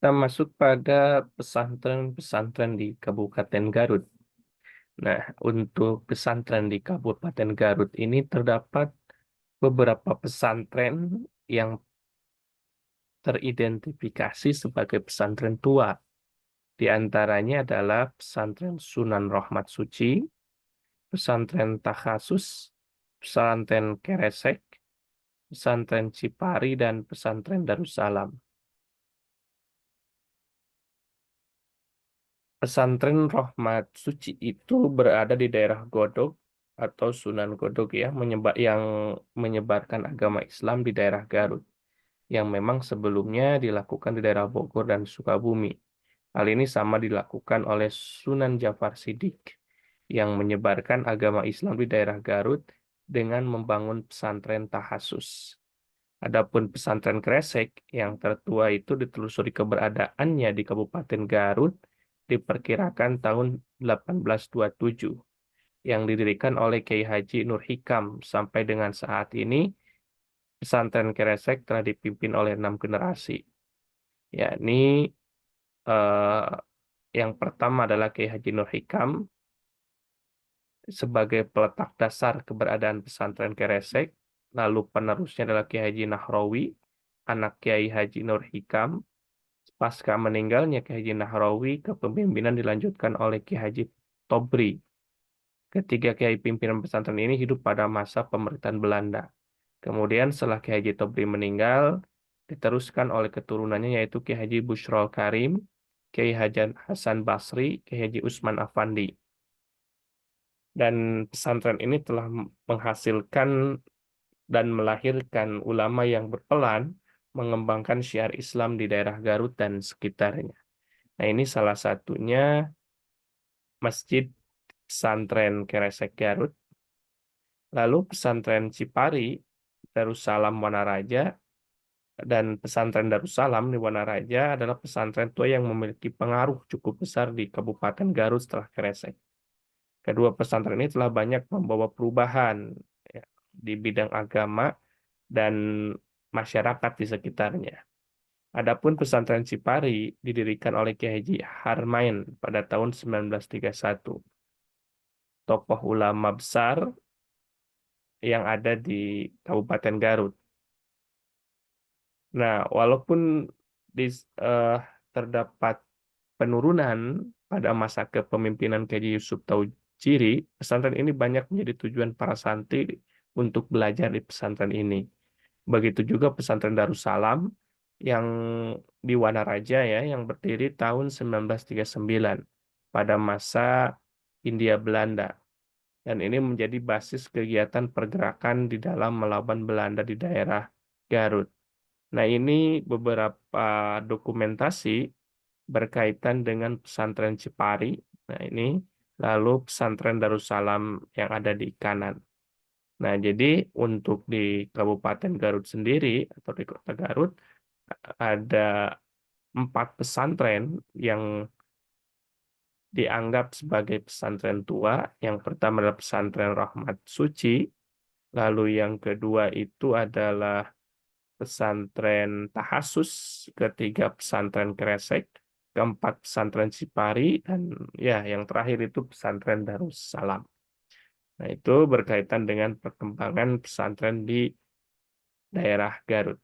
Kita masuk pada pesantren-pesantren di Kabupaten Garut. Nah, untuk pesantren di Kabupaten Garut ini terdapat beberapa pesantren yang teridentifikasi sebagai pesantren tua. Di antaranya adalah pesantren Sunan Rahmat Suci, pesantren Takhasus, pesantren Keresek, pesantren Cipari, dan pesantren Darussalam. Pesantren Rahmat Suci itu berada di daerah Godog atau Sunan Godog ya, yang menyebarkan agama Islam di daerah Garut, yang memang sebelumnya dilakukan di daerah Bogor dan Sukabumi. Hal ini sama dilakukan oleh Sunan Jafar Sidik yang menyebarkan agama Islam di daerah Garut dengan membangun pesantren Tahasus. Adapun pesantren Kresek yang tertua itu ditelusuri keberadaannya di Kabupaten Garut diperkirakan tahun 1827 yang didirikan oleh Kiai Haji Nur Hikam. Sampai dengan saat ini pesantren Kresek telah dipimpin oleh 6 generasi, yakni eh, yang pertama adalah Kiai Haji Nur Hikam sebagai peletak dasar keberadaan pesantren Kresek. Lalu penerusnya adalah Kiai Haji Nahrawi, anak Kiai Haji Nur Hikam. Pasca meninggalnya Kiai Haji Nahrawi, kepemimpinan dilanjutkan oleh Kiai Haji Tobri. Ketiga Kiai pimpinan pesantren ini hidup pada masa pemerintahan Belanda. Kemudian setelah Kiai Haji Tobri meninggal, diteruskan oleh keturunannya yaitu Kiai Haji Bushrol Karim, Kiai Haji Hasan Basri, Kiai Haji Usman Afandi. Dan pesantren ini telah menghasilkan dan melahirkan ulama yang berperan mengembangkan syiar Islam di daerah Garut dan sekitarnya. Nah, ini salah satunya Masjid Pesantren Keresek Garut, lalu Pesantren Cipari, Darussalam Wanaraja, dan Pesantren Darussalam di Wanaraja adalah pesantren tua yang memiliki pengaruh cukup besar di Kabupaten Garut setelah Keresek. Kedua pesantren ini telah banyak membawa perubahan ya, di bidang agama dan masyarakat di sekitarnya. Adapun pesantren Cipari didirikan oleh Kiai Haji Harmain pada tahun 1931, tokoh ulama besar yang ada di Kabupaten Garut. Nah, walaupun di, eh, terdapat penurunan pada masa kepemimpinan Kiai Yusuf Tauhidi, pesantren ini banyak menjadi tujuan para santri untuk belajar di pesantren ini. Begitu juga pesantren Darussalam yang di Wanaraja ya, yang berdiri tahun 1939 pada masa Hindia Belanda. Dan ini menjadi basis kegiatan pergerakan di dalam melawan Belanda di daerah Garut. Nah, ini beberapa dokumentasi berkaitan dengan pesantren Cipari. Nah, ini lalu pesantren Darussalam yang ada di kanan. Nah, jadi untuk di Kabupaten Garut sendiri atau di Kota Garut ada 4 pesantren yang dianggap sebagai pesantren tua. Yang pertama adalah pesantren Rahmat Suci, lalu yang kedua itu adalah pesantren Tahasus, ketiga pesantren Kresek, keempat pesantren Cipari, dan ya yang terakhir itu pesantren Darussalam. Nah, itu berkaitan dengan perkembangan pesantren di daerah Garut.